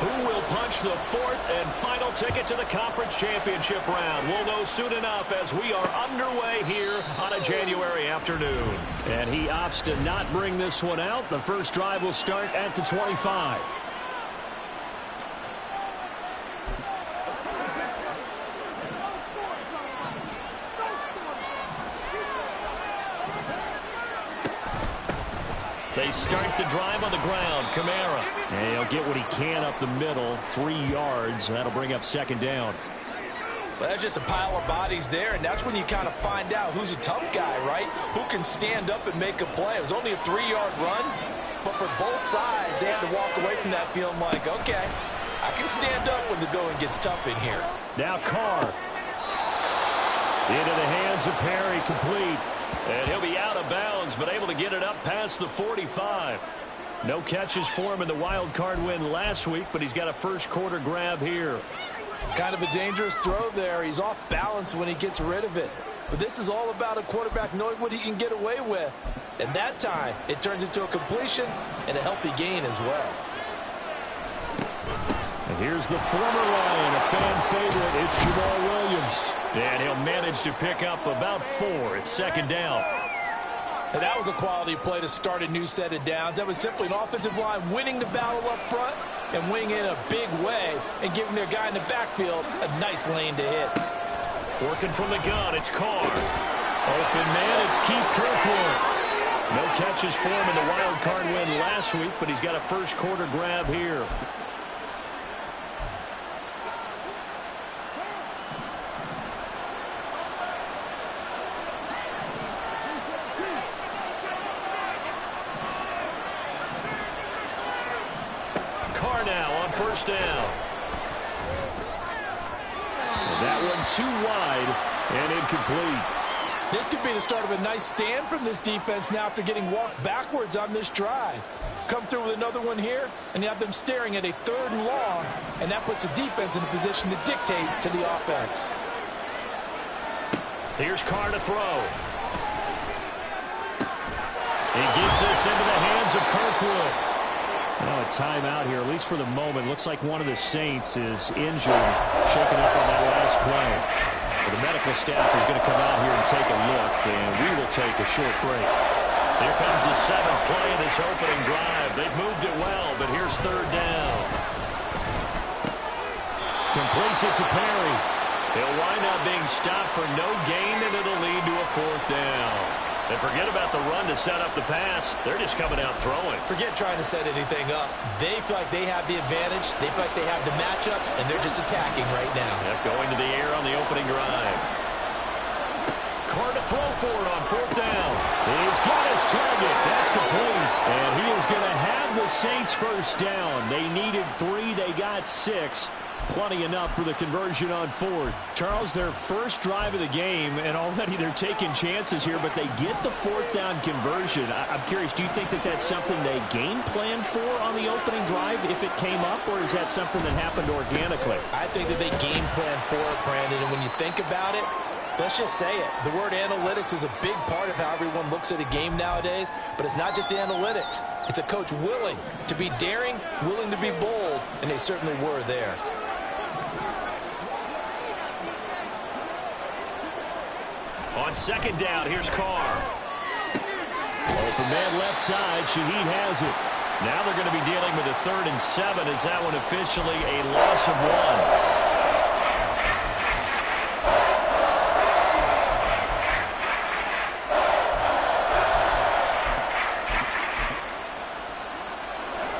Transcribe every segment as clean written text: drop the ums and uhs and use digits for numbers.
Who will punch the fourth and final ticket to the conference championship round? We'll know soon enough as we are underway here on a January afternoon. And he opts to not bring this one out. The first drive will start at the 25. They start the drive on the ground. Kamara. And he'll get what he can up the middle. 3 yards. That'll bring up second down. Well, that's just a pile of bodies there, and that's when you kind of find out who's a tough guy, right? Who can stand up and make a play. It was only a 3-yard run, but for both sides, they had to walk away from that feeling like, okay, I can stand up when the going gets tough in here. Now Carr. Into the hands of Perry, complete. And he'll be out of bounds, but able to get it up past the 45. No catches for him in the wild card win last week, but he's got a first quarter grab here. Kind of a dangerous throw there. He's off balance when he gets rid of it. But this is all about a quarterback knowing what he can get away with. And that time, it turns into a completion and a healthy gain as well. And here's the former Lion, a fan favorite. It's Jamal Williams. And he'll manage to pick up about 4. It's second down. And that was a quality play to start a new set of downs. That was simply an offensive line winning the battle up front and winning in a big way and giving their guy in the backfield a nice lane to hit. Working from the gun, it's Carr. Open man, it's Keith Kirkwood. No catches for him in the wild card win last week, but he's got a first quarter grab here. First down. And that one too wide and incomplete. This could be the start of a nice stand from this defense now after getting walked backwards on this drive. Come through with another one here, and you have them staring at a 3rd and long, and that puts the defense in a position to dictate to the offense. Here's Carr to throw. He gets this into the hands of Kirkwood. Well, a timeout here, at least for the moment. Looks like one of the Saints is injured, shaken up on that last play. Well, the medical staff is going to come out here and take a look, and we will take a short break. Here comes the 7th play of this opening drive. They've moved it well, but here's 3rd down. Completes it to Perry. He'll wind up being stopped for no gain, and it'll lead to a 4th down. And forget about the run to set up the pass. They're just coming out throwing. Forget trying to set anything up. They feel like they have the advantage. They feel like they have the matchups, and they're just attacking right now. Yep, going to the air on the opening drive. Carr to throw for it on 4th down. He's got his target. That's complete. And he is going to have the Saints first down. They needed 3. They got 6. Plenty enough for the conversion on 4th. Charles, their first drive of the game, and already they're taking chances here, but they get the 4th down conversion. I'm curious, do you think that that's something they game planned for on the opening drive if it came up, or is that something that happened organically? I think that they game planned for it, Brandon, and when you think about it, let's just say it. The word analytics is a big part of how everyone looks at a game nowadays, but it's not just the analytics. It's a coach willing to be daring, willing to be bold, and they certainly were there. On 2nd down, here's Carr. Open man left side. Shaheed has it. Now they're going to be dealing with a 3rd and 7. Is that one officially a loss of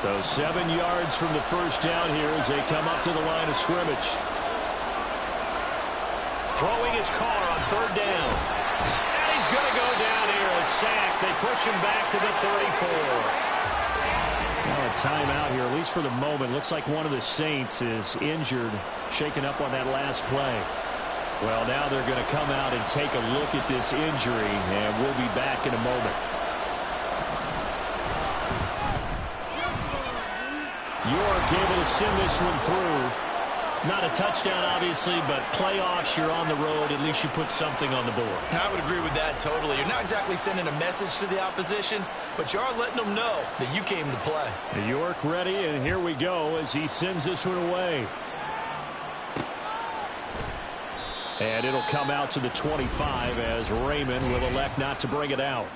1? So 7 yards from the first down here as they come up to the line of scrimmage. Throwing his Carr on 3rd down. And he's going to go down here. A sack. They push him back to the 34. Well, a timeout here, at least for the moment. Looks like one of the Saints is injured, shaken up on that last play. Well, now they're going to come out and take a look at this injury, and we'll be back in a moment. York able to send this one through. Not a touchdown, obviously, but playoffs, you're on the road. At least you put something on the board. I would agree with that totally. You're not exactly sending a message to the opposition, but you are letting them know that you came to play. New York ready, and here we go as he sends this one away. And it'll come out to the 25 as Raymond will elect not to bring it out.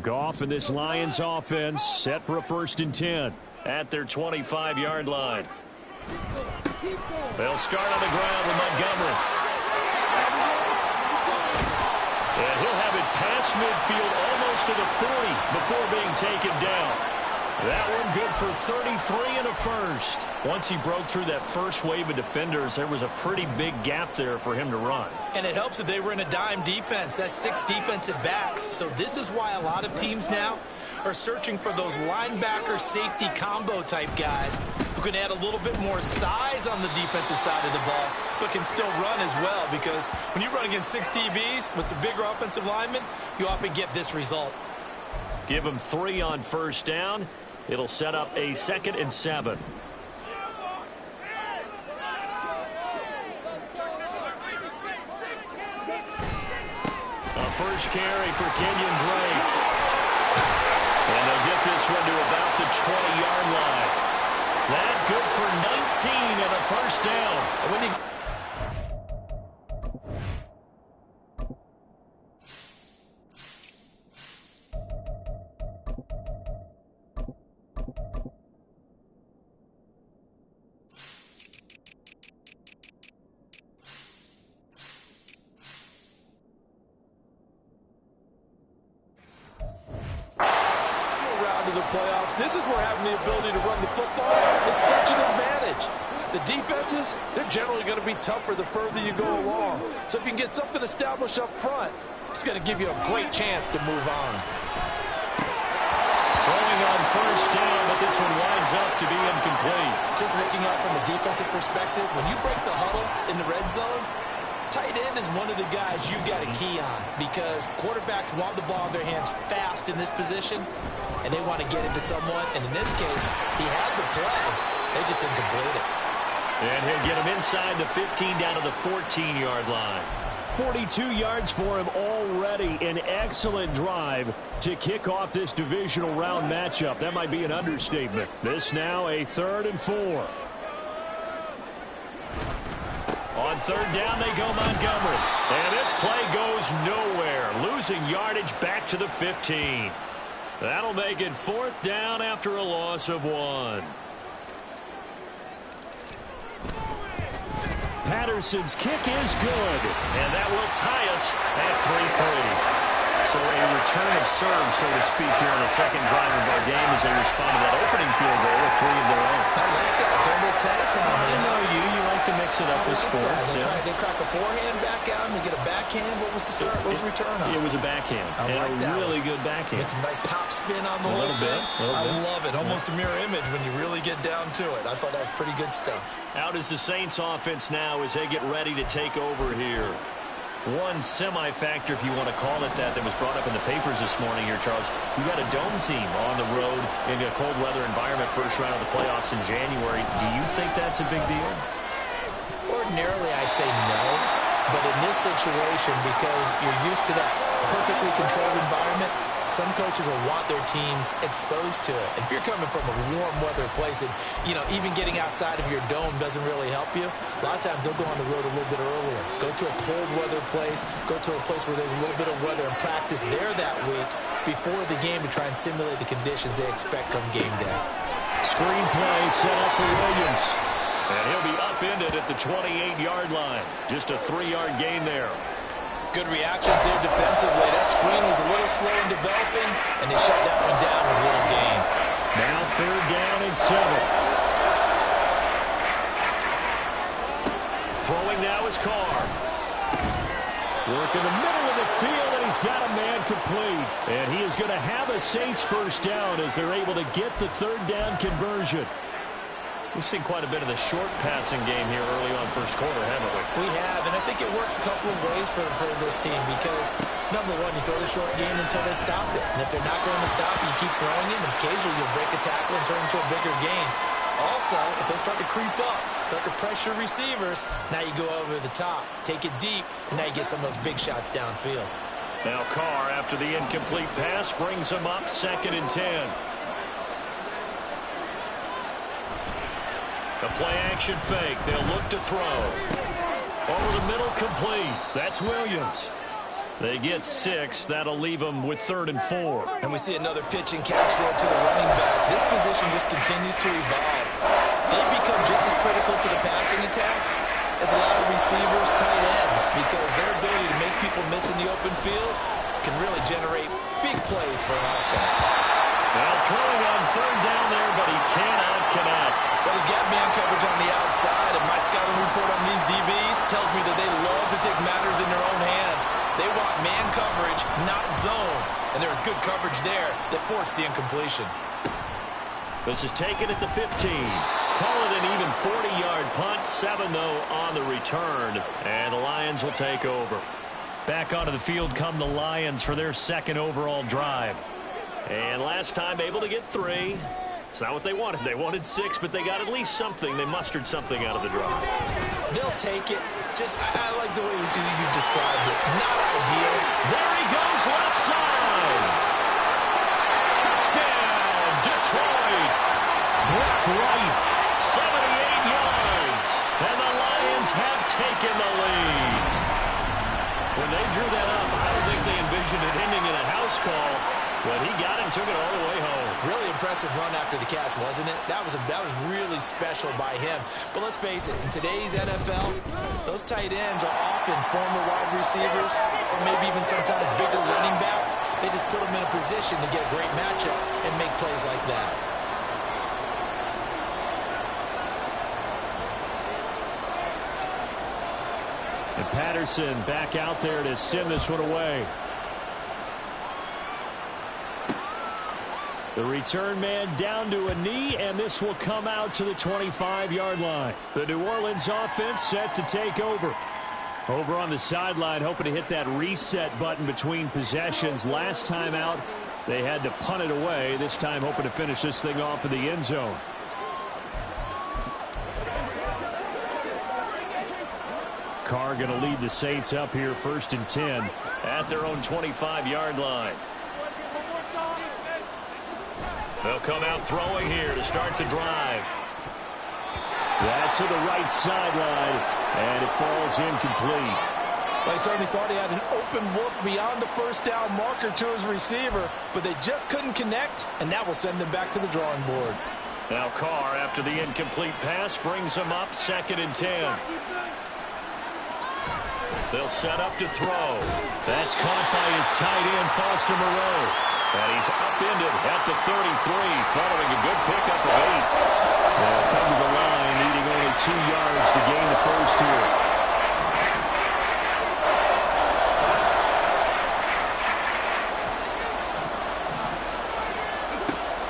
Goff and this Lions offense set for a 1st and 10 at their 25-yard line. They'll start on the ground with Montgomery. And he'll have it past midfield almost to the 40 before being taken down. That one good for 33 and a first. Once he broke through that first wave of defenders, there was a pretty big gap there for him to run. And it helps that they were in a dime defense. That's 6 defensive backs. So this is why a lot of teams now are searching for those linebacker safety combo type guys who can add a little bit more size on the defensive side of the ball, but can still run as well, because when you run against 6 DBs with some bigger offensive linemen, you often get this result. Give him 3 on 1st down. It'll set up a 2nd and 7. A first carry for Kenyon Drake. And they'll get this one to about the 20-yard line. That good for 19 and a 1st down. And when you playoffs, this is where having the ability to run the football is such an advantage. The defenses, they're generally going to be tougher the further you go along. So if you can get something established up front, it's going to give you a great chance to move on. Throwing on 1st down, but this one winds up to be incomplete. Just looking at it from a defensive perspective, when you break the huddle in the red zone, tight end is one of the guys you got to key on, because quarterbacks want the ball in their hands fast in this position, and they want to get it to someone. And in this case, he had the play. They just didn't complete it. And he'll get him inside the 15 down to the 14-yard line. 42 yards for him already. An excellent drive to kick off this divisional round matchup. That might be an understatement. This now a 3rd and 4. On 3rd down, they go Montgomery. And this play goes nowhere. Losing yardage back to the 15. That'll make it 4th down after a loss of 1. Patterson's kick is good, and that will tie us at 3-3. So a return of serve, so to speak, here on the 2nd drive of our game as they respond to that opening field goal with 3 of their own. I like that. Throw a little tennis on me. I know you like to mix it up with sports. They crack a forehand back out and they get a backhand. What was the serve? What was the return on? It was a backhand. I like a that really good backhand. Get some nice top spin on the whole thing. I love it. Almost a mirror image when you really get down to it. I thought that was pretty good stuff. Out is the Saints offense now as they get ready to take over here. One semi-factor, if you want to call it that was brought up in the papers this morning here, Charles. You got a dome team on the road in a cold weather environment, 1st round of the playoffs in January. Do you think that's a big deal? Ordinarily, I say no. But in this situation, because you're used to that perfectly controlled environment, some coaches will want their teams exposed to it. And if you're coming from a warm weather place and, even getting outside of your dome doesn't really help you, a lot of times they'll go on the road a little bit earlier. Go to a cold weather place, go to a place where there's a little bit of weather and practice there that week before the game to try and simulate the conditions they expect come game day. Screen play set up for Williams. And he'll be upended at the 28-yard line. Just a 3-yard gain there. Good reactions there defensively. That screen was a little slow in developing, and they shut that one down with a little gain. Now 3rd down and 7. Throwing now is Carr. Work in the middle of the field, and he's got a man complete. And he is going to have a Saints 1st down as they're able to get the 3rd down conversion. We've seen quite a bit of the short passing game here early on first quarter, haven't we? We have, and I think it works a couple of ways for this team because, number one, you throw the short game until they stop it. And if they're not going to stop it, you keep throwing it, and occasionally you'll break a tackle and turn into a bigger gain. Also, if they start to creep up, start to pressure receivers, now you go over the top, take it deep, and now you get some of those big shots downfield. Now Carr, after the incomplete pass, brings them up 2nd and 10. A play-action fake. They'll look to throw. Over the middle, complete. That's Williams. They get 6. That'll leave them with 3rd and 4. And we see another pitch and catch there to the running back. This position just continues to evolve. They become just as critical to the passing attack as a lot of receivers, tight ends, because their ability to make people miss in the open field can really generate big plays for an offense. Now throwing on 3rd down there, but he cannot connect. Well, they've got man coverage on the outside, and my scouting report on these DBs tells me that they love to take matters in their own hands. They want man coverage, not zone. And there was good coverage there that forced the incompletion. This is taken at the 15. Call it an even 40-yard punt. 7, though, on the return. And the Lions will take over. Back onto the field come the Lions for their 2nd overall drive. And last time able to get 3. It's not what they wanted. They wanted 6, but they got at least something. They mustered something out of the drive. They'll take it. I like the way you described it. Not ideal. There he goes, left side. Touchdown, Detroit. Brock Wright, 78 yards. And the Lions have taken the lead. When they drew that up, I don't think they envisioned it ending in a house call. But he got him, took it all the way home. Really impressive run after the catch, wasn't it? That was really special by him. But let's face it, in today's NFL, those tight ends are often former wide receivers or maybe even sometimes bigger running backs. They just put them in a position to get a great matchup and make plays like that. And Patterson back out there to send this one away. The return man down to a knee, and this will come out to the 25-yard line. The New Orleans offense set to take over. Over on the sideline, hoping to hit that reset button between possessions. Last time out, they had to punt it away. This time hoping to finish this thing off in the end zone. Carr going to lead the Saints up here 1st and 10 at their own 25-yard line. They'll come out throwing here to start the drive. That's to the right sideline, and it falls incomplete. Well, he certainly thought he had an open look beyond the 1st down marker to his receiver, but they just couldn't connect, and that will send them back to the drawing board. Now Carr, after the incomplete pass, brings them up 2nd and 10. They'll set up to throw. That's caught by his tight end, Foster Moreau. And he's upended at the 33, following a good pickup of 8. They'll come to the line, needing only 2 yards to gain the first here.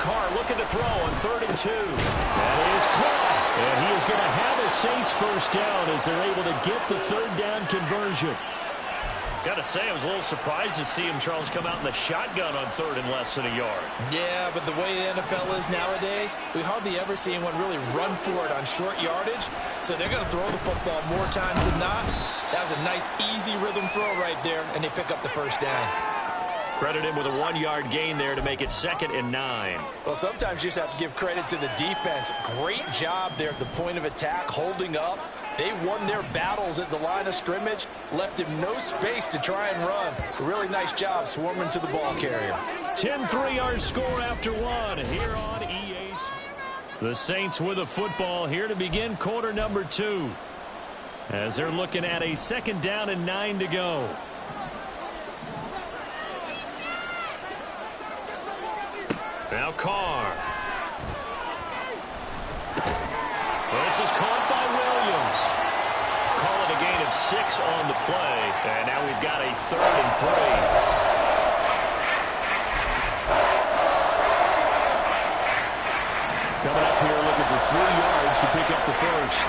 Carr looking to throw on 3rd and 2. That is caught. And he is going to have a Saints first down as they're able to get the 3rd down conversion. Got to say, I was a little surprised to see him, Charles, come out in the shotgun on 3rd and less than a yard. Yeah, but the way the NFL is nowadays, we hardly ever see anyone really run for it on short yardage. So they're going to throw the football more times than not. That was a nice, easy rhythm throw right there, and they pick up the first down. Credit him with a 1-yard gain there to make it 2nd and 9. Well, sometimes you just have to give credit to the defense. Great job there at the point of attack, holding up. They won their battles at the line of scrimmage, left him no space to try and run. A really nice job swarming to the ball carrier. 10-3 our score after 1 here on EA. The Saints with a football here to begin quarter number 2. As they're looking at a 2nd down and 9 to go. Now Carr. This is caught by Williams. Call it a gain of 6 on the play. And now we've got a 3rd and 3. Coming up here looking for 3 yards yards to pick up the first.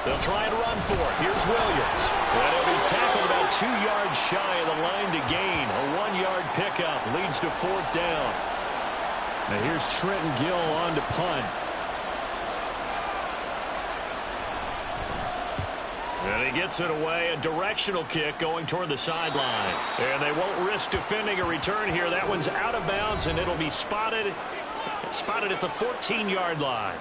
They'll try and run for it. Here's Williams. And he'll be tackled about 2 yards shy of the line to gain. A 1-yard pickup leads to 4th down. Now here's Trenton Gill on to punt. And he gets it away. A directional kick going toward the sideline. And they won't risk defending a return here. That one's out of bounds, and it'll be spotted at the 14-yard line.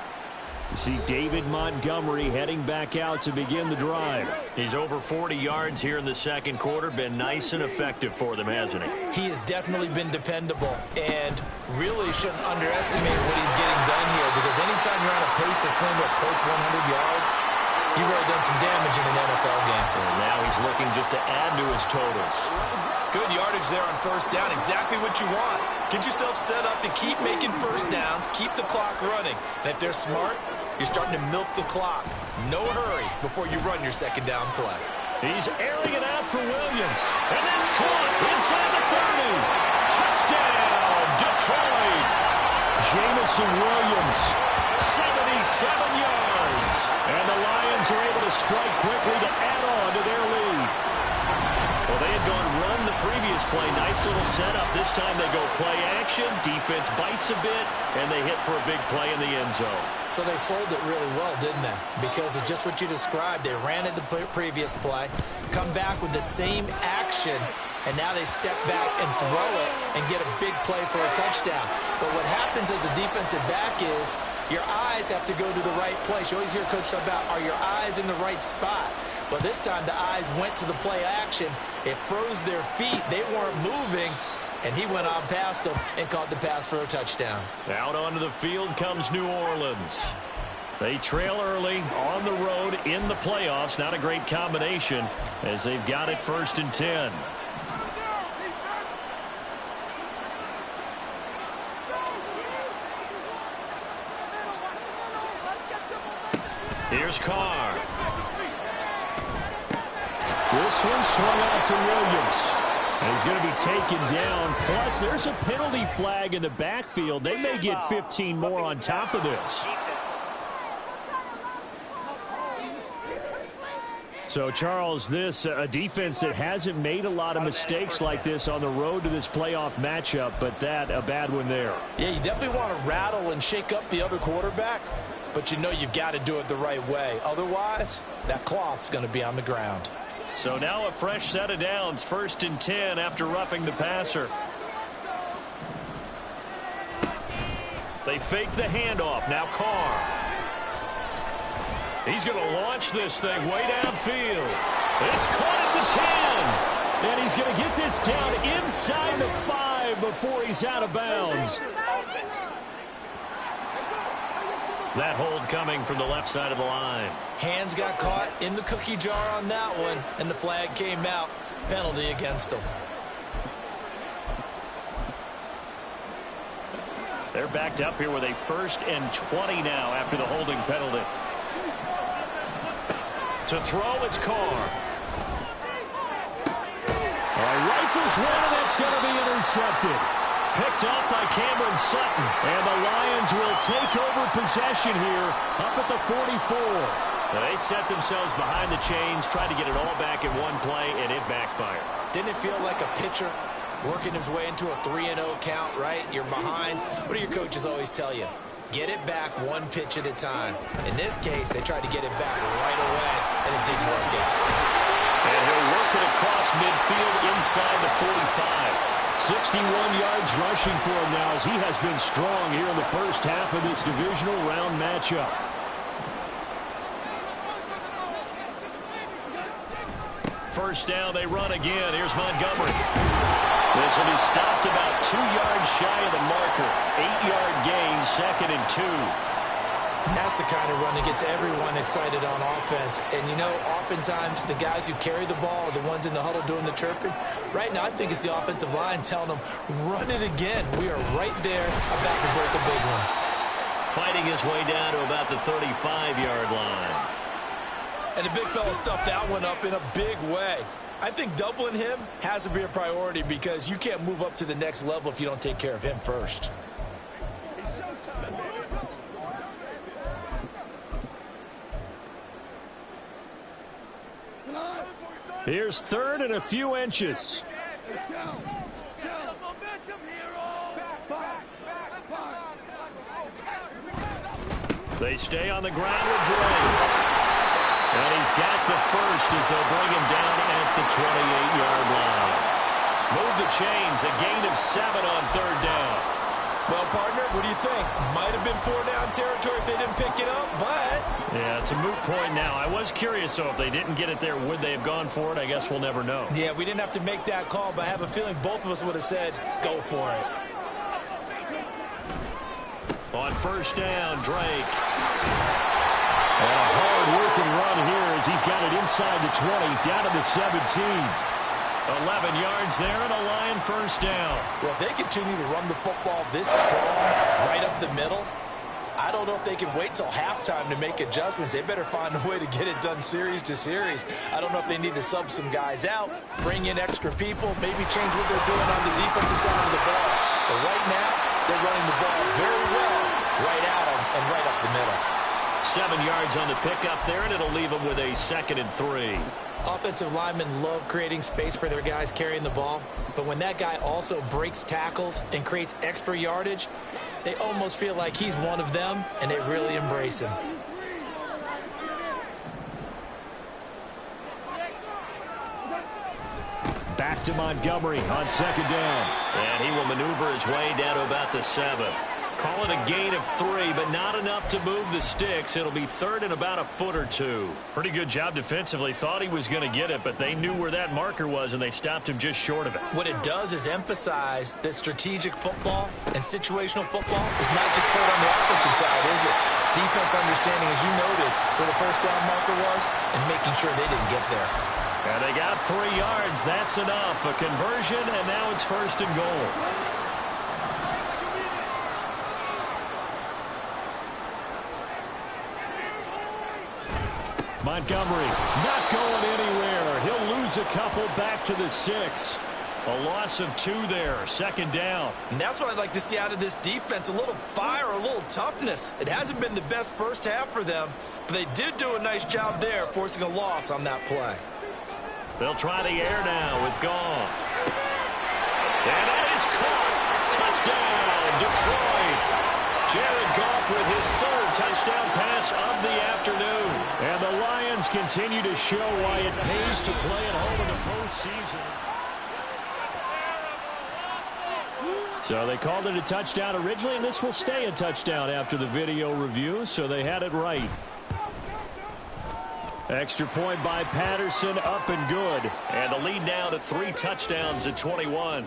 You see David Montgomery heading back out to begin the drive. He's over 40 yards here in the second quarter. Been nice and effective for them, hasn't he? He has definitely been dependable, and really shouldn't underestimate what he's getting done here, because anytime you're on a pace that's going to approach 100 yards, you've really done some damage in an NFL game. And now he's looking just to add to his totals. Good yardage there on first down. Exactly what you want. Get yourself set up to keep making first downs, keep the clock running. And if they're smart, you're starting to milk the clock. No hurry before you run your second down play. He's airing it out for Williams. And that's caught inside the 30. Touchdown, Detroit. Jamison Williams, 77 yards. And the Lions are able to strike quickly to add on to their lead. Well, they had gone run the previous play. Nice little setup. This time they go play action. Defense bites a bit, and they hit for a big play in the end zone. So they sold it really well, didn't they? Because of just what you described. They ran it the previous play, come back with the same action, and now they step back and throw it and get a big play for a touchdown. But what happens as a defensive back is your eyes have to go to the right place. You always hear Coach talk about, are your eyes in the right spot? Well, this time the eyes went to the play action. It froze their feet. They weren't moving, and he went on past them and caught the pass for a touchdown. Out onto the field comes New Orleans. They trail early on the road in the playoffs. Not a great combination as they've got it 1st and 10. Here's Carr. This one swung out to Williams. And he's going to be taken down. Plus, there's a penalty flag in the backfield. They may get 15 more on top of this. So, Charles, this a defense that hasn't made a lot of mistakes like this on the road to this playoff matchup, but that a bad one there. Yeah, you definitely want to rattle and shake up the other quarterback, but you know you've got to do it the right way. Otherwise, that cloth's going to be on the ground. So now a fresh set of downs, 1st and 10 after roughing the passer. They fake the handoff. Now Carr. He's going to launch this thing way downfield. It's caught at the 10. And he's going to get this down inside the 5 before he's out of bounds. That hold coming from the left side of the line. Hands got caught in the cookie jar on that one, and the flag came out. Penalty against them. They're backed up here with a 1st and 20 now after the holding penalty. To throw, it's Carr. Rifles one, and that's going to be intercepted. Picked up by Cameron Sutton. And the Lions will take over possession here up at the 44. They set themselves behind the chains, tried to get it all back in one play, and it backfired. Didn't it feel like a pitcher working his way into a 3-0 count, right? You're behind. What do your coaches always tell you? Get it back one pitch at a time. In this case, they tried to get it back right away, and it didn't work out. And he'll work it across midfield inside the 45. 61 yards rushing for him now as he has been strong here in the first half of this divisional round matchup. First down, they run again. Here's Montgomery. This will be stopped about 2 yards shy of the marker. 8-yard gain, 2nd and 2. And that's the kind of run that gets everyone excited on offense. And, you know, oftentimes the guys who carry the ball are the ones in the huddle doing the chirping. Right now, I think it's the offensive line telling them, run it again. We are right there about to break a big one. Fighting his way down to about the 35-yard line. And the big fella stuffed that one up in a big way. I think doubling him has to be a priority because you can't move up to the next level if you don't take care of him first. It's showtime, baby. Here's third and a few inches. They stay on the ground with Drake. And he's got the first as they'll bring him down at the 28-yard line. Move the chains, a gain of 7 on third down. Well, partner, what do you think? Might have been 4-down territory if they didn't pick it up, but... Yeah, it's a moot point now. I was curious, so if they didn't get it there, would they have gone for it? I guess we'll never know. Yeah, we didn't have to make that call, but I have a feeling both of us would have said, go for it. On first down, Drake. And a hard-working run here as he's got it inside the 20, down to the 17. 11 yards there and a Lion first down. Well, if they continue to run the football this strong, right up the middle, I don't know if they can wait till halftime to make adjustments. They better find a way to get it done series to series. I don't know if they need to sub some guys out, bring in extra people, maybe change what they're doing on the defensive side of the ball. But right now, they're running the ball very well right at them and right up the middle. 7 yards on the pickup there, and it'll leave them with a 2nd and 3. Offensive linemen love creating space for their guys carrying the ball, but when that guy also breaks tackles and creates extra yardage, they almost feel like he's one of them, and they really embrace him. Back to Montgomery on 2nd down. And he will maneuver his way down to about the 7. Call it a gain of 3, but not enough to move the sticks. It'll be 3rd and about a foot or 2. Pretty good job defensively. Thought he was going to get it, but they knew where that marker was, and they stopped him just short of it. What it does is emphasize that strategic football and situational football is not just played on the offensive side, is it? Defense understanding, as you noted, where the first down marker was and making sure they didn't get there. And they got 3 yards. That's enough. A conversion, and now it's 1st and goal. Montgomery not going anywhere. He'll lose a couple back to the 6. A loss of 2 there. 2nd down. And that's what I'd like to see out of this defense. A little fire, a little toughness. It hasn't been the best first half for them, but they did do a nice job there forcing a loss on that play. They'll try the air now with Goff. And that is caught. Touchdown, Detroit. Jared Goff with his 3rd touchdown pass of the afternoon. And the Lions continue to show why it pays to play at home in the postseason. So they called it a touchdown originally, and this will stay a touchdown after the video review, so they had it right. Extra point by Patterson, up and good. And the lead now to 3 touchdowns at 21.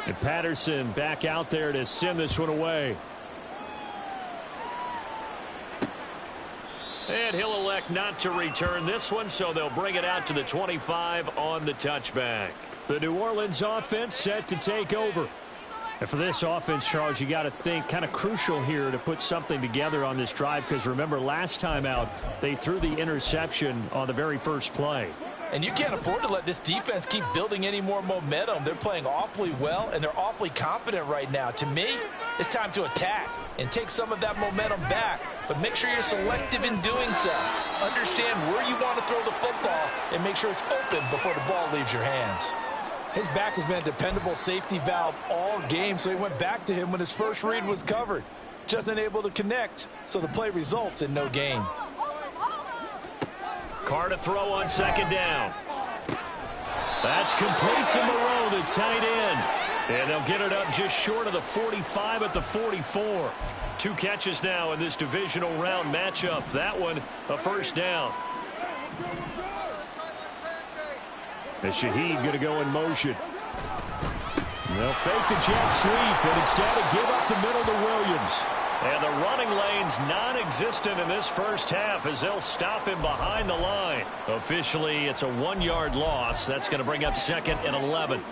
And Patterson back out there to send this one away. And he'll elect not to return this one, so they'll bring it out to the 25 on the touchback. The New Orleans offense set to take over. And for this offense, Charles, you got to think kind of crucial here to put something together on this drive, because remember last time out they threw the interception on the very first play. And you can't afford to let this defense keep building any more momentum. They're playing awfully well, and they're awfully confident right now. To me, it's time to attack and take some of that momentum back. But make sure you're selective in doing so. Understand where you want to throw the football and make sure it's open before the ball leaves your hands. His back has been a dependable safety valve all game, so he went back to him when his first read was covered. Just unable to connect, so the play results in no gain. Carr to throw on 2nd down. That's complete to Moreau, the tight end. And they'll get it up just short of the 45 at the 44. 2 catches now in this divisional round matchup. That one, a 1st down. And Shaheed going to go in motion. They'll fake the jet sweep, but instead of give up the middle to Williams. And the running lane's non-existent in this first half as they'll stop him behind the line. Officially, it's a 1-yard loss. That's going to bring up 2nd and 11.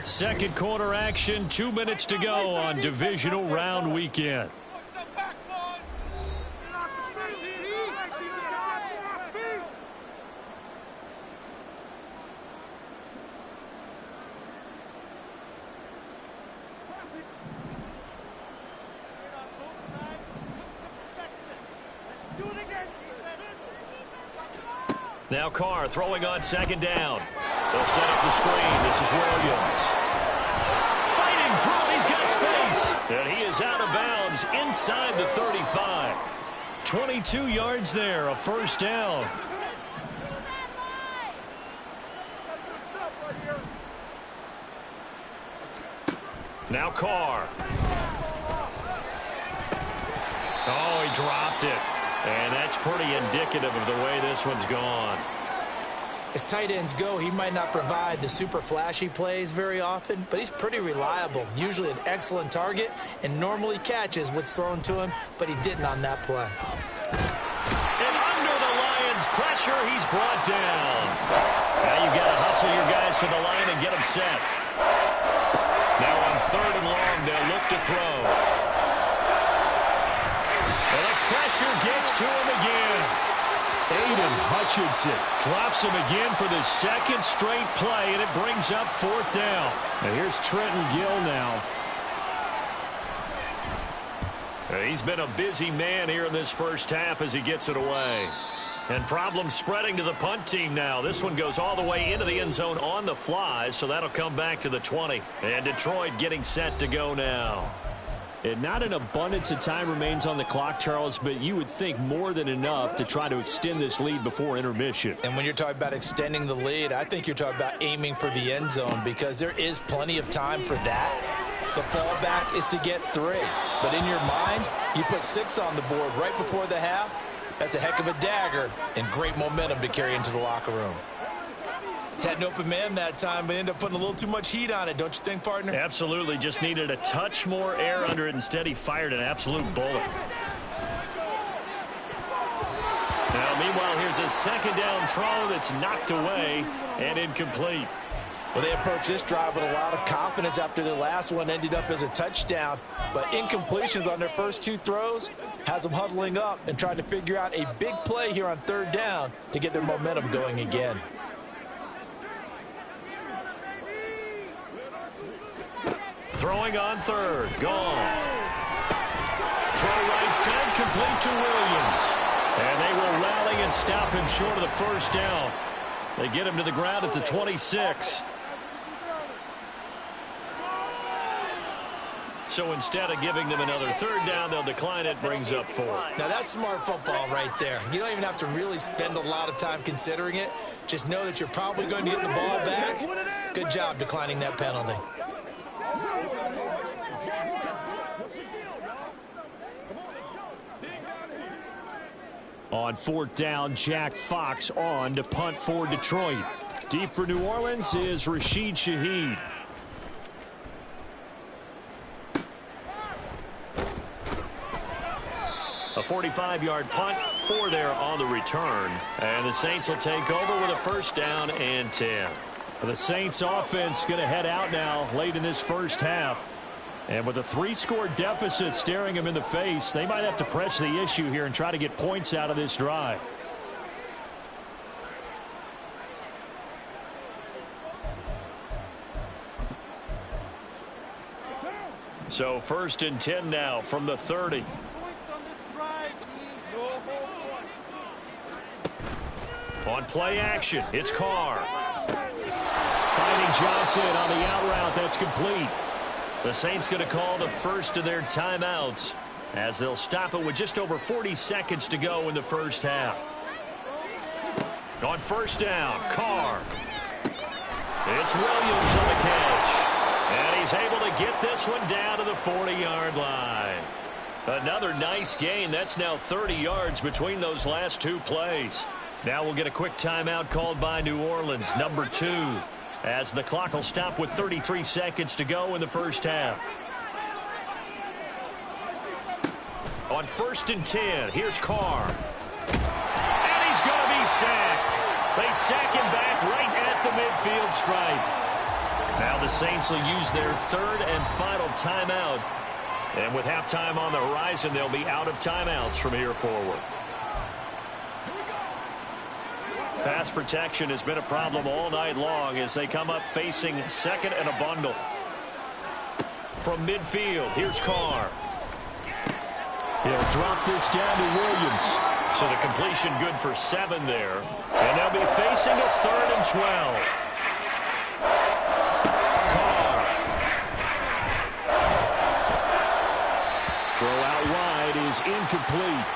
Second quarter action, 2 minutes to go on divisional round weekend. Now Carr throwing on second down. They'll set up the screen. This is Williams. Fighting through. He's got space. And he is out of bounds inside the 35. 22 yards there, a first down. Now Carr. Oh, he dropped it. And that's pretty indicative of the way this one's gone. As tight ends go, he might not provide the super flashy plays very often, but he's pretty reliable, usually an excellent target, and normally catches what's thrown to him, but he didn't on that play. And under the Lions' pressure, he's brought down. Now you've got to hustle your guys to the line and get them set. Now on third and long, they'll look to throw. And the pressure gets to him again. Aiden Hutchinson drops him again for the second straight play, and it brings up fourth down. And here's Trenton Gill now. He's been a busy man here in this first half as he gets it away. And problems spreading to the punt team now. This one goes all the way into the end zone on the fly, so that'll come back to the 20. And Detroit getting set to go now. And not an abundance of time remains on the clock, Charles, but you would think more than enough to try to extend this lead before intermission. And when you're talking about extending the lead, I think you're talking about aiming for the end zone because there is plenty of time for that. The fallback is to get 3. But in your mind, you put 6 on the board right before the half. That's a heck of a dagger and great momentum to carry into the locker room. Had an open man that time, but ended up putting a little too much heat on it, don't you think, partner? Absolutely. Just needed a touch more air under it. Instead, he fired an absolute bullet. Now, meanwhile, here's a second down throw that's knocked away and incomplete. Well, they approached this drive with a lot of confidence after their last one ended up as a touchdown. But incompletions on their first 2 throws has them huddling up and trying to figure out a big play here on third down to get their momentum going again. Throwing on third. Goff. Throw right side, complete to Williams. And they will rally and stop him short of the first down. They get him to the ground at the 26. So instead of giving them another third down, they'll decline it, brings up 4. Now that's smart football right there. You don't even have to really spend a lot of time considering it. Just know that you're probably going to get the ball back. Good job declining that penalty. On fourth down, Jack Fox on to punt for Detroit. Deep for New Orleans is Rashid Shaheed. A 45-yard punt, 4 there on the return. And the Saints will take over with a first down and 10. The Saints offense going to head out now late in this first half. And with a 3-score deficit staring them in the face, they might have to press the issue here and try to get points out of this drive. So first and 10 now from the 30. On play action, it's Carr. Finding Johnson on the out route, that's complete. The Saints going to call the first of their timeouts as they'll stop it with just over 40 seconds to go in the first half. On first down, Carr. It's Williams on the catch. And he's able to get this one down to the 40-yard line. Another nice gain. That's now 30 yards between those last 2 plays. Now we'll get a quick timeout called by New Orleans, number 2. As the clock will stop with 33 seconds to go in the first half. On first and 10, here's Carr. And he's going to be sacked. They sack him back right at the midfield stripe. Now the Saints will use their third and final timeout. And with halftime on the horizon, they'll be out of timeouts from here forward. Pass protection has been a problem all night long as they come up facing second and a bundle. From midfield, here's Carr. He'll drop this down to Williams. So the completion good for 7 there. And they'll be facing a 3rd and 12. Carr. Throw out wide is incomplete.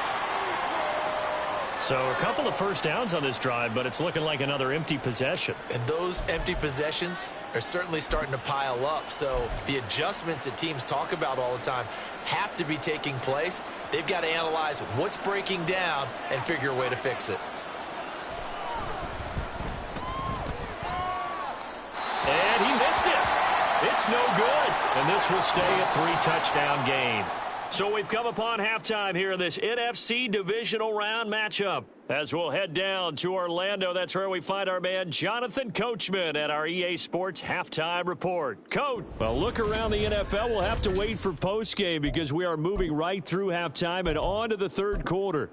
So a couple of first downs on this drive, but it's looking like another empty possession. And those empty possessions are certainly starting to pile up. So the adjustments that teams talk about all the time have to be taking place. They've got to analyze what's breaking down and figure a way to fix it. And he missed it. It's no good. And this will stay a 3-touchdown game. So we've come upon halftime here in this NFC divisional round matchup. As we'll head down to Orlando, that's where we find our man Jonathan Coachman at our EA Sports Halftime Report. Coach. Well, look around the NFL. We'll have to wait for postgame because we are moving right through halftime and on to the third quarter.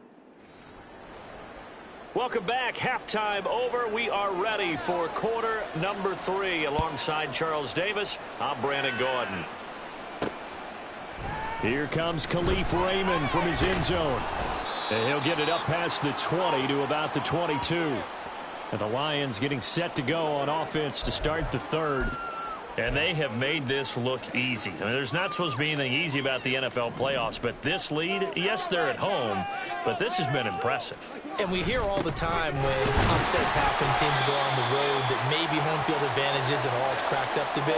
Welcome back. Halftime over. We are ready for quarter number 3. Alongside Charles Davis, I'm Brandon Gordon. Here comes Khalif Raymond from his end zone. And he'll get it up past the 20 to about the 22. And the Lions getting set to go on offense to start the third. And they have made this look easy. I mean, there's not supposed to be anything easy about the NFL playoffs, but this lead, yes, they're at home, but this has been impressive. And we hear all the time when upsets happen, teams go on the road, that maybe home field advantage isn't all it's cracked up to be.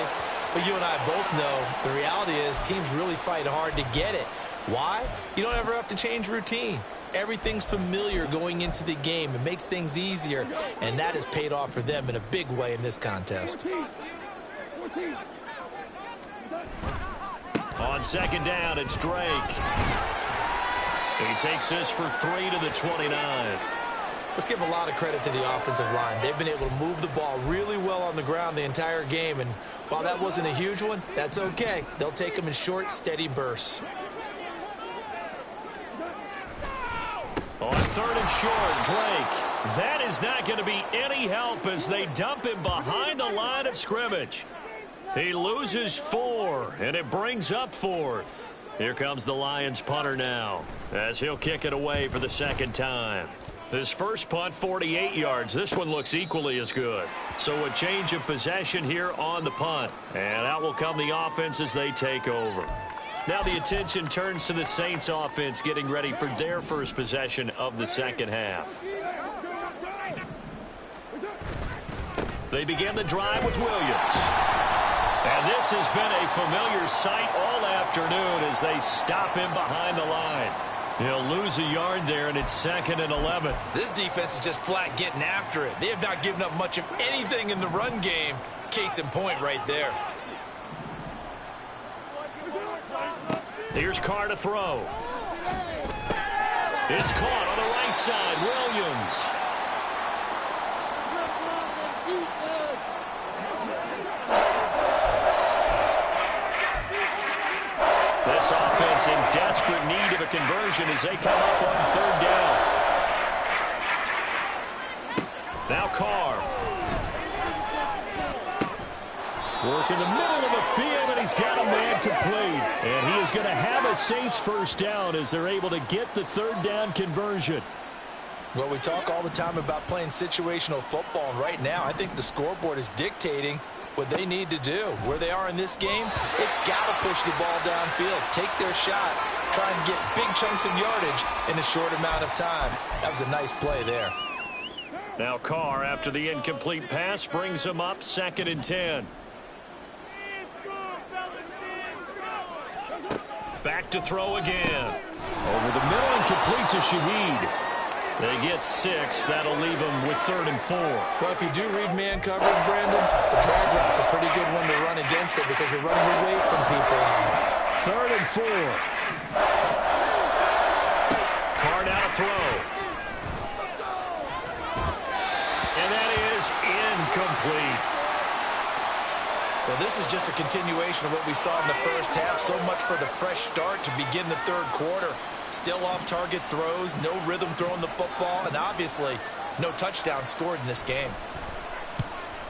But you and I both know the reality is teams really fight hard to get it. Why? You don't ever have to change routine. Everything's familiar going into the game. It makes things easier, and that has paid off for them in a big way in this contest. On second down, it's Drake. He takes this for 3 to the 29. Let's give a lot of credit to the offensive line. They've been able to move the ball really well on the ground the entire game, and while that wasn't a huge one, that's okay. They'll take them in short, steady bursts. On third and short, Drake. That is not going to be any help as they dump him behind the line of scrimmage. He loses 4, and it brings up 4th. Here comes the Lions punter now as he'll kick it away for the second time. His first punt, 48 yards. This one looks equally as good. So a change of possession here on the punt. And out will come the offense as they take over. Now the attention turns to the Saints offense getting ready for their first possession of the second half. They begin the drive with Williams. And this has been a familiar sight all afternoon as they stop him behind the line. He'll lose a yard there, and it's 2nd and 11. This defense is just flat getting after it. They have not given up much of anything in the run game. Case in point right there. Here's Carr to throw. It's caught on the right side. Williams. This offense in desperate need of a conversion as they come up on third down. Now Carr. Work in the middle of the field, and he's got a man complete. And he is going to have a Saints first down as they're able to get the third down conversion. Well, we talk all the time about playing situational football, and right now I think the scoreboard is dictating what they need to do. Where they are in this game, they've got to push the ball downfield, take their shots, try and get big chunks of yardage in a short amount of time. That was a nice play there. Now Carr, after the incomplete pass, brings him up 2nd and 10. Back to throw again. Over the middle and complete to Shaheed. They get 6. That'll leave them with 3rd and 4. Well, if you do read man coverage, Brandon, the drag route's a pretty good one to run against it because you're running away from people. 3rd and 4. Carr now to throw. And that is incomplete. Well, this is just a continuation of what we saw in the first half. So much for the fresh start to begin the third quarter. Still off-target throws, no rhythm throwing the football, and obviously no touchdown scored in this game.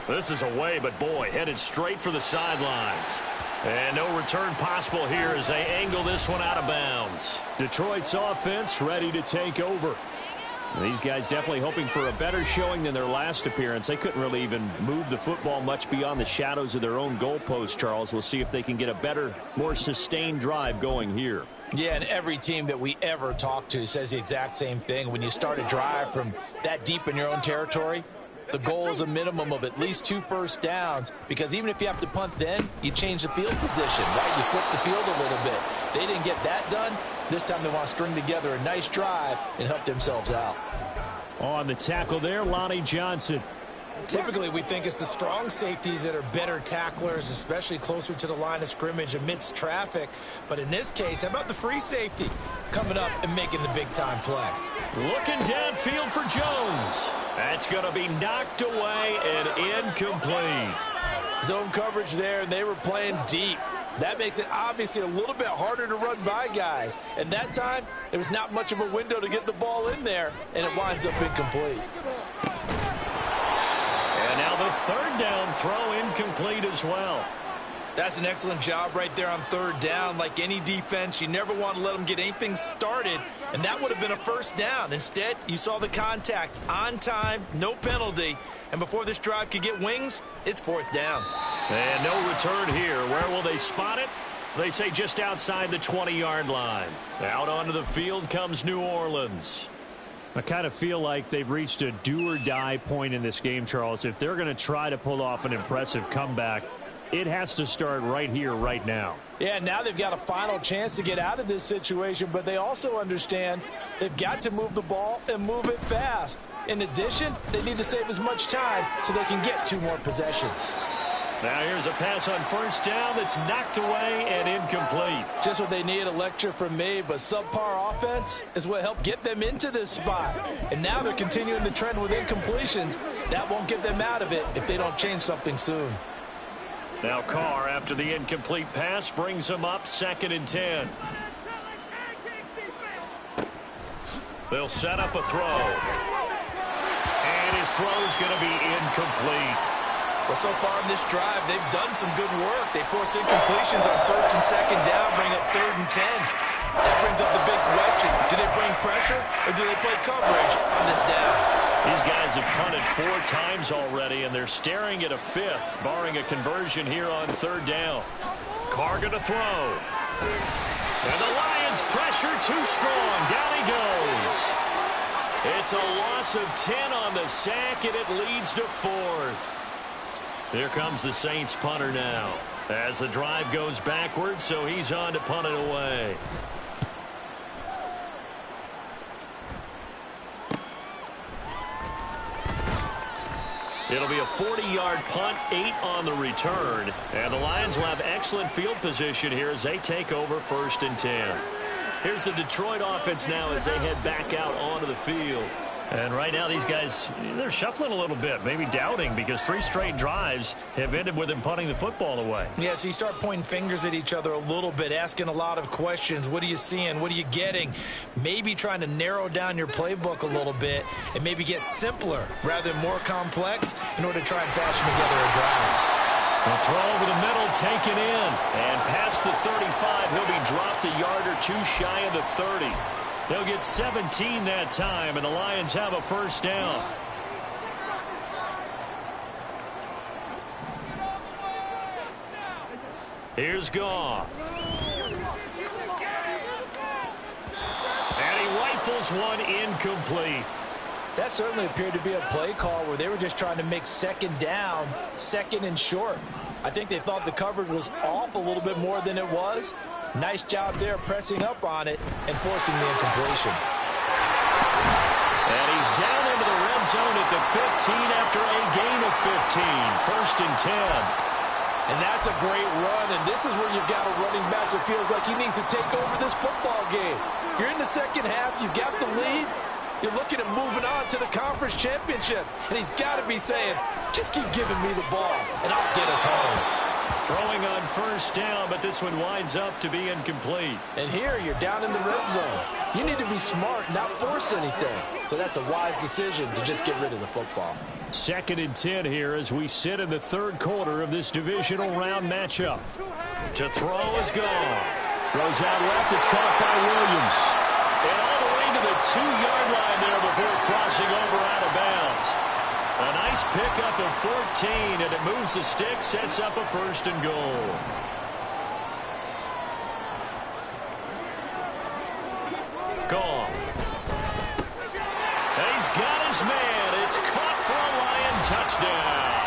This is away, but boy, headed straight for the sidelines. And no return possible here as they angle this one out of bounds. Detroit's offense ready to take over. These guys definitely hoping for a better showing than their last appearance. They couldn't really even move the football much beyond the shadows of their own goalpost, Charles. We'll see if they can get a better, more sustained drive going here. Yeah, and every team that we ever talk to says the exact same thing. When you start a drive from that deep in your own territory, the goal is a minimum of at least 2 first downs, because even if you have to punt then, you change the field position, right? You flip the field a little bit. They didn't get that done. This time they want to string together a nice drive and help themselves out. On the tackle there, Lonnie Johnson. Typically, we think it's the strong safeties that are better tacklers, especially closer to the line of scrimmage amidst traffic. But in this case, how about the free safety coming up and making the big-time play? Looking downfield for Jones. That's going to be knocked away and incomplete. Zone coverage there, and they were playing deep. That makes it obviously a little bit harder to run by guys. And that time, there was not much of a window to get the ball in there, and it winds up incomplete. And now the third down throw incomplete as well. That's an excellent job right there on third down. Like any defense, you never want to let them get anything started, and that would have been a first down. Instead, you saw the contact on time, no penalty, and before this drive could get wings, it's fourth down. And no return here. Where will they spot it? They say just outside the 20-yard line. Out onto the field comes New Orleans. I kind of feel like they've reached a do-or-die point in this game, Charles. If they're going to try to pull off an impressive comeback, it has to start right here, right now. Yeah, now they've got a final chance to get out of this situation, but they also understand they've got to move the ball and move it fast. In addition, they need to save as much time so they can get 2 more possessions. Now here's a pass on first down that's knocked away and incomplete. Just what they need, a lecture from me, but subpar offense is what helped get them into this spot. And now they're continuing the trend with incompletions. That won't get them out of it if they don't change something soon. Now Carr, after the incomplete pass, brings him up 2nd and 10. They'll set up a throw. And his throw's going to be incomplete. Well, so far in this drive, they've done some good work. They force incompletions on 1st and 2nd down, bring up 3rd and 10. That brings up the big question. Do they bring pressure or do they play coverage on this down? These guys have punted 4 times already, and they're staring at a 5th, barring a conversion here on 3rd down. Carr going to throw. And the Lions pressure too strong. Down he goes. It's a loss of 10 on the sack, and it leads to 4th. Here comes the Saints punter now. As the drive goes backwards, so he's on to punt it away. It'll be a 40-yard punt, 8 on the return. And the Lions will have excellent field position here as they take over 1st and 10. Here's the Detroit offense now as they head back out onto the field. And right now these guys, they're shuffling a little bit, maybe doubting, because 3 straight drives have ended with them punting the football away. Yeah, so you start pointing fingers at each other a little bit, asking a lot of questions. What are you seeing? What are you getting? Maybe trying to narrow down your playbook a little bit and maybe get simpler rather than more complex in order to try and fashion together a drive. A throw over the middle, taken in. And past the 35, he'll be dropped a yard or 2 shy of the 30. They'll get 17 that time, and the Lions have a 1st down. Here's Goff. And he rifles one incomplete. That certainly appeared to be a play call where they were just trying to make 2nd down, 2nd and short. I think they thought the coverage was off a little bit more than it was. Nice job there pressing up on it and forcing the incompletion. And he's down into the red zone at the 15 after a gain of 15. 1st and 10. And that's a great run, and this is where you've got a running back who feels like he needs to take over this football game. You're in the 2nd half, you've got the lead. You're looking at moving on to the conference championship, and he's got to be saying, just keep giving me the ball, and I'll get us home. Throwing on first down, but this one winds up to be incomplete. And here you're down in the red zone. You need to be smart, not force anything. So that's a wise decision to just get rid of the football. 2nd and 10 here as we sit in the 3rd quarter of this divisional round matchup. To throw is gone. Throws out left. It's caught by Williams. And all the way to the 2-yard line there before crossing over out of bounds. A nice pickup of 14, and it moves the stick, sets up a 1st and goal. Gone. And he's got his man. It's caught for a Lion touchdown.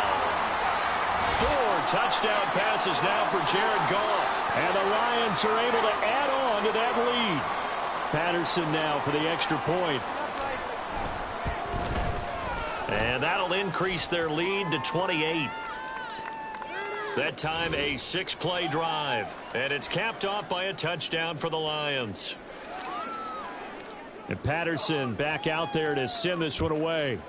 4 touchdown passes now for Jared Goff. And the Lions are able to add on to that lead. Patterson now for the extra point. And that'll increase their lead to 28. That time a 6-play drive. And it's capped off by a touchdown for the Lions. And Patterson back out there to send this one away.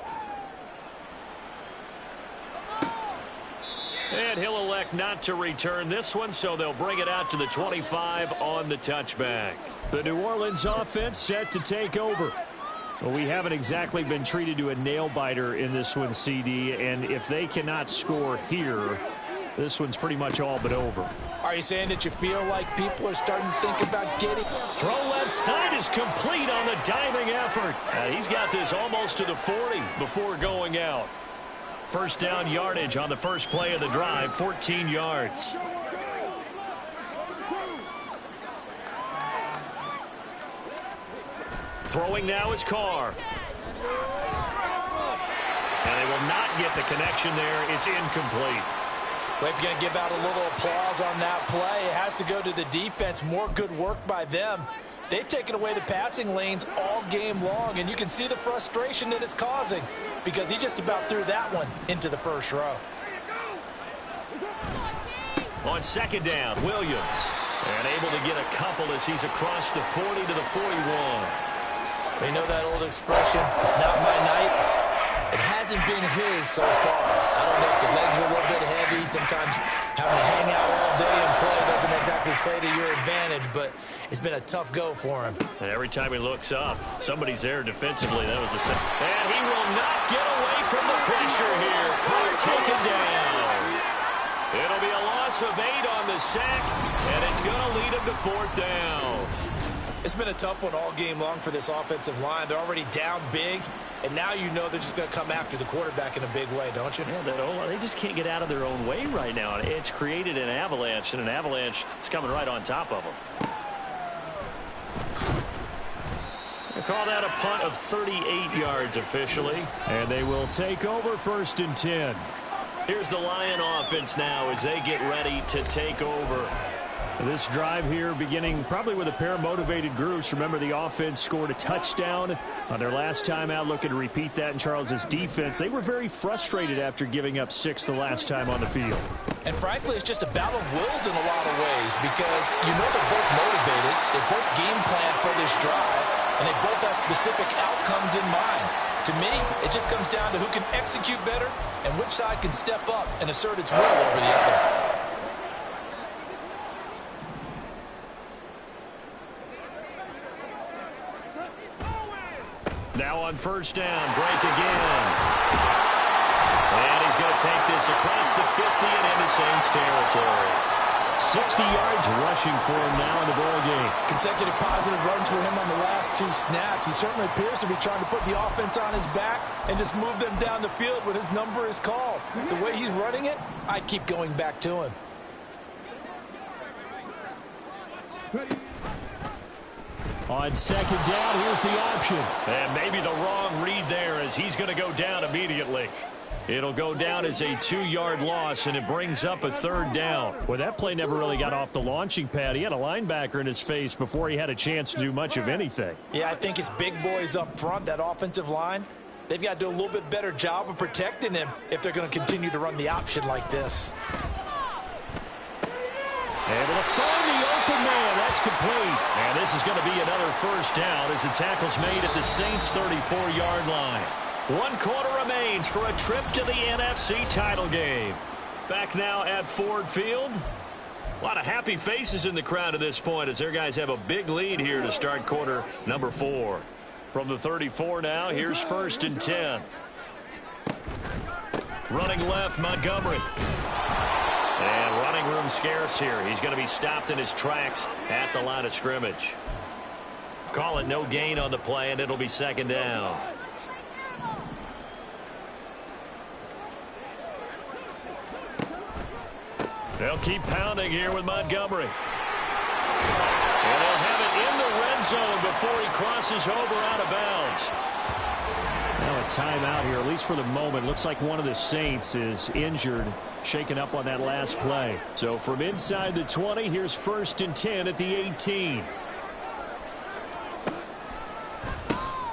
And he'll elect not to return this one, so they'll bring it out to the 25 on the touchback. The New Orleans offense set to take over. Well, we haven't exactly been treated to a nail-biter in this one, CD, and if they cannot score here, this one's pretty much all but over. Are you saying that you feel like people are starting to think about getting... Throw left side is complete on the diving effort. He's got this almost to the 40 before going out. First down yardage on the first play of the drive, 14 yards. Throwing now is Carr. And they will not get the connection there. It's incomplete. Well, if you're going to give out a little applause on that play, it has to go to the defense. More good work by them. They've taken away the passing lanes all game long, and you can see the frustration that it's causing because he just about threw that one into the first row. On 2nd down, Williams. And able to get a couple as he's across the 40 to the 41. You know that old expression, it's not my night. It hasn't been his so far. I don't know if the legs are a little bit heavy. Sometimes having to hang out all day and play doesn't exactly play to your advantage, but it's been a tough go for him. And every time he looks up, somebody's there defensively. That was the same. And he will not get away from the pressure here. Carr taken down. It'll be a loss of 8 on the sack, and it's going to lead him to 4th down. It's been a tough one all game long for this offensive line. They're already down big, and now you know they're just going to come after the quarterback in a big way, don't you? Yeah, they just can't get out of their own way right now. It's created an avalanche, and an avalanche is coming right on top of them. They call that a punt of 38 yards officially, and they will take over 1st and 10. Here's the Lion offense now as they get ready to take over. This drive here beginning probably with a pair of motivated groups. Remember, the offense scored a touchdown on their last time out. Looking to repeat that in Charles's defense. They were very frustrated after giving up 6 the last time on the field. And frankly, it's just a battle of wills in a lot of ways because you know they're both motivated. They both game plan for this drive, and they both have specific outcomes in mind. To me, it just comes down to who can execute better and which side can step up and assert its will over the other. Now on 1st down, Drake again. And he's going to take this across the 50 and into Saints territory. 60 yards rushing for him now in the ball game. Consecutive positive runs for him on the last 2 snaps. He certainly appears to be trying to put the offense on his back and just move them down the field when his number is called. The way he's running it, I'd keep going back to him. On 2nd down, here's the option. And maybe the wrong read there as he's going to go down immediately. It'll go down as a 2-yard loss, and it brings up a 3rd down. Well, that play never really got off the launching pad. He had a linebacker in his face before he had a chance to do much of anything. Yeah, I think it's big boys up front, that offensive line. They've got to do a little bit better job of protecting him if they're going to continue to run the option like this. Able to find the open man. That's complete. And this is going to be another 1st down as the tackle's made at the Saints' 34-yard line. 1 quarter remains for a trip to the NFC title game. Back now at Ford Field. A lot of happy faces in the crowd at this point as their guys have a big lead here to start quarter number 4. From the 34 now, here's 1st and 10. Running left, Montgomery. And running room scarce here. He's going to be stopped in his tracks at the line of scrimmage. Call it no gain on the play, and it'll be 2nd down. They'll keep pounding here with Montgomery. And they'll have it in the red zone before he crosses over out of bounds. Now a timeout here, at least for the moment. Looks like one of the Saints is injured, shaken up on that last play. So from inside the 20, here's 1st and 10 at the 18.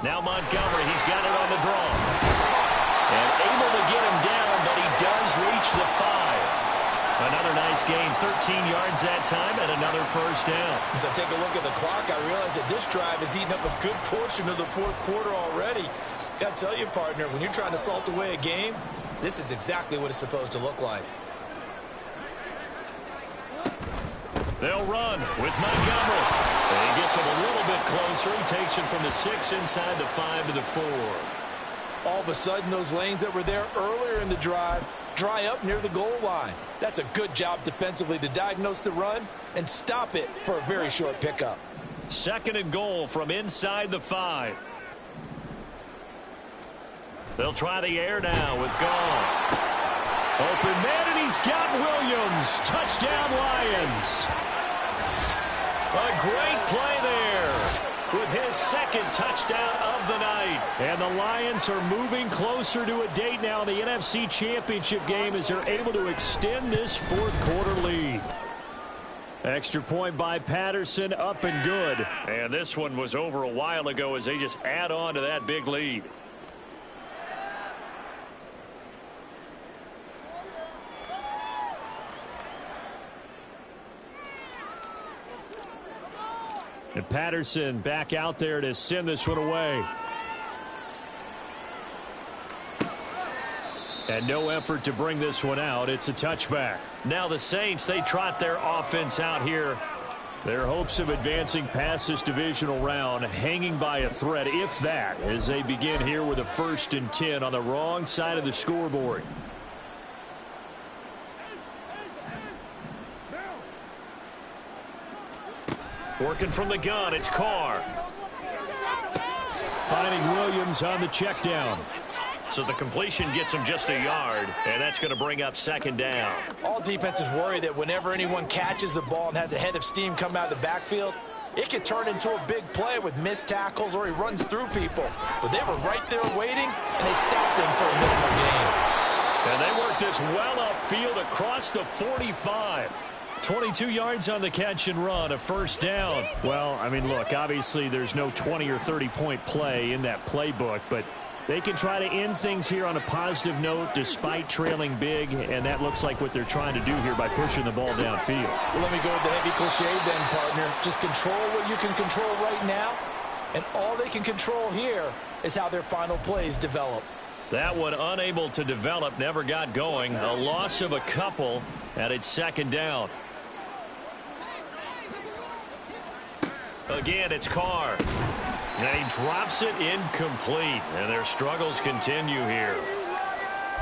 Now Montgomery, he's got it on the draw. And able to get him down, but he does reach the 5. Another nice gain, 13 yards that time, and another 1st down. As I take a look at the clock, I realize that this drive has eaten up a good portion of the 4th quarter already. Got to tell you, partner, when you're trying to salt away a game, this is exactly what it's supposed to look like. They'll run with Montgomery. And he gets him a little bit closer. He takes it from the 6 inside the 5 to the 4. All of a sudden, those lanes that were there earlier in the drive dry up near the goal line. That's a good job defensively to diagnose the run and stop it for a very short pickup. 2nd and goal from inside the 5. They'll try the air now with Goff. Open man, and he's got Williams. Touchdown, Lions. A great play there with his 2nd touchdown of the night. And the Lions are moving closer to a date now in the NFC Championship game as they're able to extend this 4th quarter lead. Extra point by Patterson, up and good. And this one was over a while ago as they just add on to that big lead. And Patterson back out there to send this one away. And no effort to bring this one out. It's a touchback. Now the Saints, they trot their offense out here. Their hopes of advancing past this divisional round hanging by a thread, if that, as they begin here with a 1st and 10 on the wrong side of the scoreboard. Working from the gun, it's Carr. Finding Williams on the check down. So the completion gets him just a yard, and that's going to bring up 2nd down. All defenses worry that whenever anyone catches the ball and has a head of steam come out of the backfield, it could turn into a big play with missed tackles or he runs through people. But they were right there waiting, and they stopped him for a minimal gain. And they worked this well upfield across the 45. 22 yards on the catch and run, a 1st down. Well, I mean, look, obviously there's no 20 or 30-point play in that playbook, but they can try to end things here on a positive note despite trailing big, and that looks like what they're trying to do here by pushing the ball downfield. Well, let me go with the heavy cliche then, partner. Just control what you can control right now, and all they can control here is how their final plays develop. That one unable to develop, never got going. A loss of a couple, and it's 2nd down. Again, it's Carr. And he drops it incomplete. And their struggles continue here.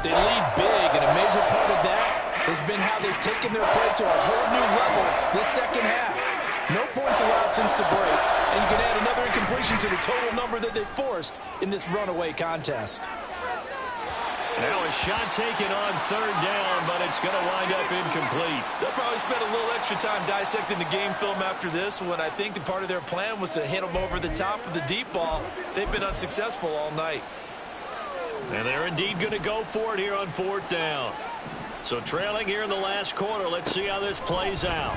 They lead big, and a major part of that has been how they've taken their play to a whole new level this 2nd half. No points allowed since the break, and you can add another incompletion to the total number that they've forced in this runaway contest. Now a shot taken on 3rd down, but it's going to wind up incomplete. They'll probably spend a little extra time dissecting the game film after this one. I think the part of their plan was to hit them over the top of the deep ball. They've been unsuccessful all night. And they're indeed going to go for it here on 4th down. So trailing here in the last quarter, let's see how this plays out.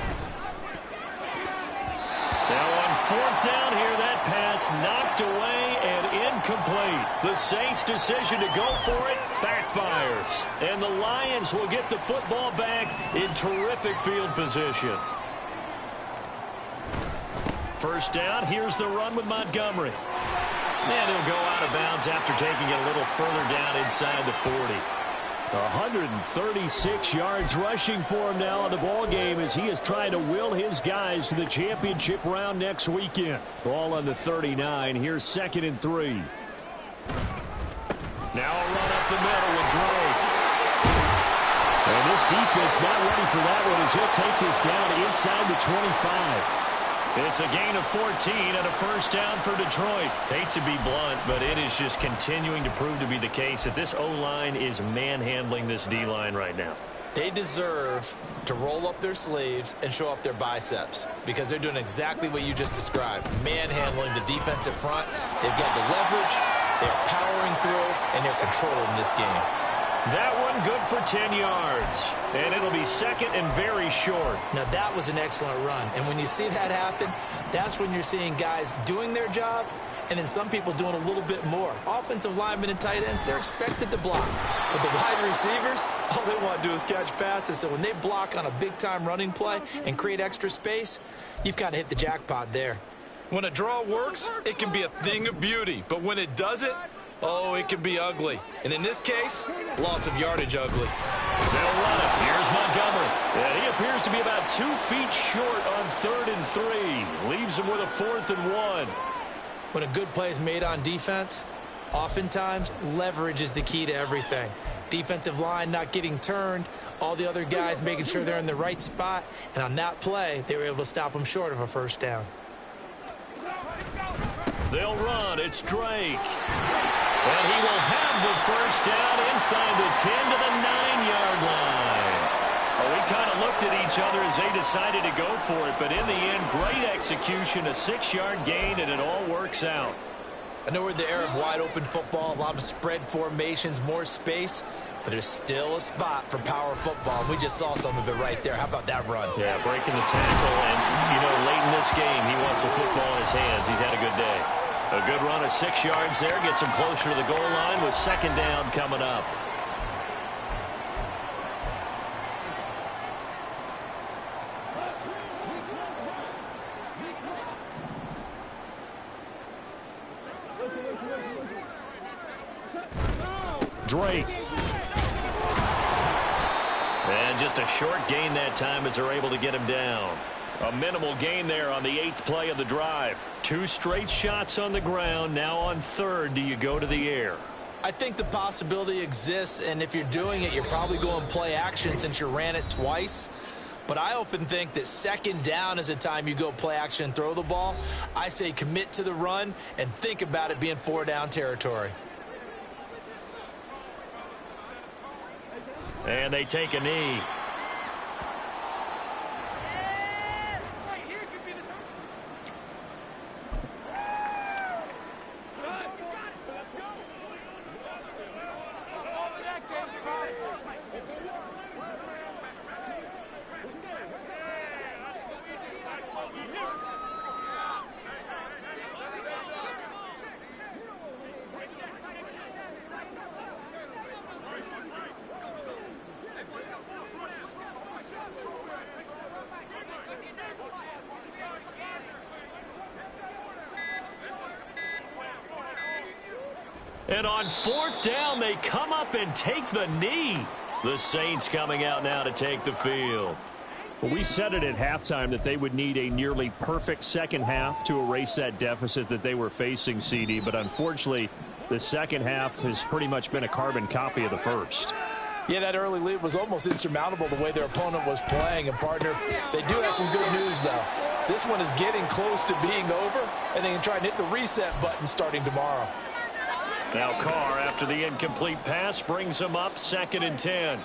Now on 4th down here, that pass knocked away and incomplete. The Saints' decision to go for it backfires. And the Lions will get the football back in terrific field position. 1st down, here's the run with Montgomery. And he'll go out of bounds after taking it a little further down inside the 40. 136 yards rushing for him now in the ball game as he is trying to will his guys to the championship round next weekend. Ball on the 39. Here's 2nd and 3. Now a run up the middle with Drake. And this defense not ready for that one as he'll take this down inside the 25. It's a gain of 14 and a first down for Detroit. Hate to be blunt, but it is just continuing to prove to be the case that this O-line is manhandling this D-line right now. They deserve to roll up their sleeves and show up their biceps because they're doing exactly what you just described, manhandling the defensive front. They've got the leverage, they're powering through, and they're controlling this game. That one good for 10 yards. And it'll be 2nd and very short. Now, that was an excellent run. And when you see that happen, that's when you're seeing guys doing their job and then some people doing a little bit more. Offensive linemen and tight ends, they're expected to block. But the wide receivers, all they want to do is catch passes. So when they block on a big-time running play and create extra space, you've kind of hit the jackpot there. When a draw works, it can be a thing of beauty. But when it doesn't, oh, it can be ugly. And in this case, loss of yardage ugly. They'll run it. Here's Montgomery. And he appears to be about 2 feet short on 3rd and 3. Leaves him with a 4th and 1. When a good play is made on defense, oftentimes leverage is the key to everything. Defensive line not getting turned, all the other guys making sure they're in the right spot. And on that play, they were able to stop them short of a first down. They'll run. It's Drake. And he will have the first down inside the 10 to the 9-yard line. Well, we kind of looked at each other as they decided to go for it, but in the end, great execution, a 6-yard gain, and it all works out. I know we're in the era of wide-open football, a lot of spread formations, more space, but there's still a spot for power football. We just saw some of it right there. How about that run? Yeah, breaking the tackle, and, you know, late in this game, he wants the football in his hands. He's had a good day. A good run of 6 yards there, gets him closer to the goal line with 2nd down coming up. Drake. And just a short gain that time as they're able to get him down. A minimal gain there on the 8th play of the drive. 2 straight shots on the ground. Now on 3rd, do you go to the air? I think the possibility exists, and if you're doing it, you're probably going play action since you ran it twice. But I often think that 2nd down is a time you go play action and throw the ball. I say commit to the run and think about it being 4-down territory. And they take a knee. And on 4th down, they come up and take the knee. The Saints coming out now to take the field. Well, we said it at halftime that they would need a nearly perfect second half to erase that deficit that they were facing, CD. But unfortunately, the second half has pretty much been a carbon copy of the first. Yeah, that early lead was almost insurmountable the way their opponent was playing. And, partner, they do have some good news, though. This one is getting close to being over, and they can try and hit the reset button starting tomorrow. Now Carr, after the incomplete pass, brings him up 2nd and 10.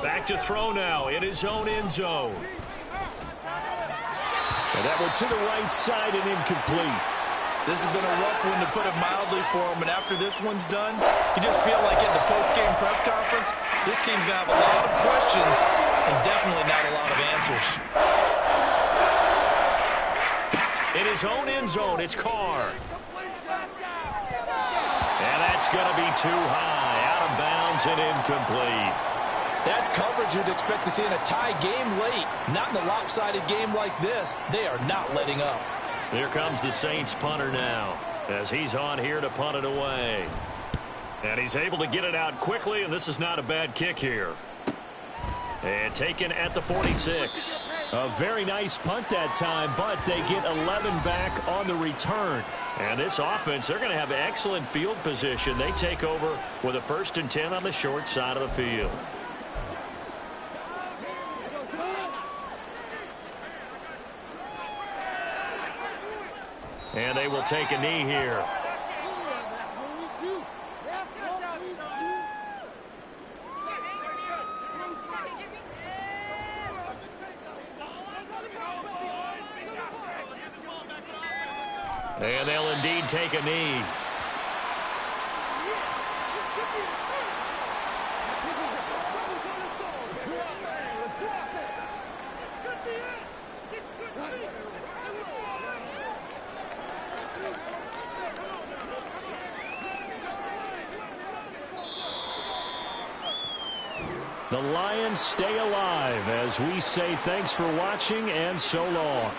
Back to throw now in his own end zone. And that one to the right side and incomplete. This has been a rough one, to put it mildly, for him. And after this one's done, you just feel like in the post-game press conference, this team's going to have a lot of questions and definitely not a lot of answers. In his own end zone, it's Carr. And that's going to be too high, out of bounds and incomplete. That's coverage you'd expect to see in a tie game late. Not in a lopsided game like this. They are not letting up. Here comes the Saints punter now, as he's on here to punt it away. And he's able to get it out quickly, and this is not a bad kick here. And taken at the 46. A very nice punt that time, but they get 11 back on the return. And this offense, they're going to have excellent field position. They take over with a 1st and 10 on the short side of the field. And they will take a knee here. And they'll indeed take a knee. The Lions stay alive as we say thanks for watching and so long.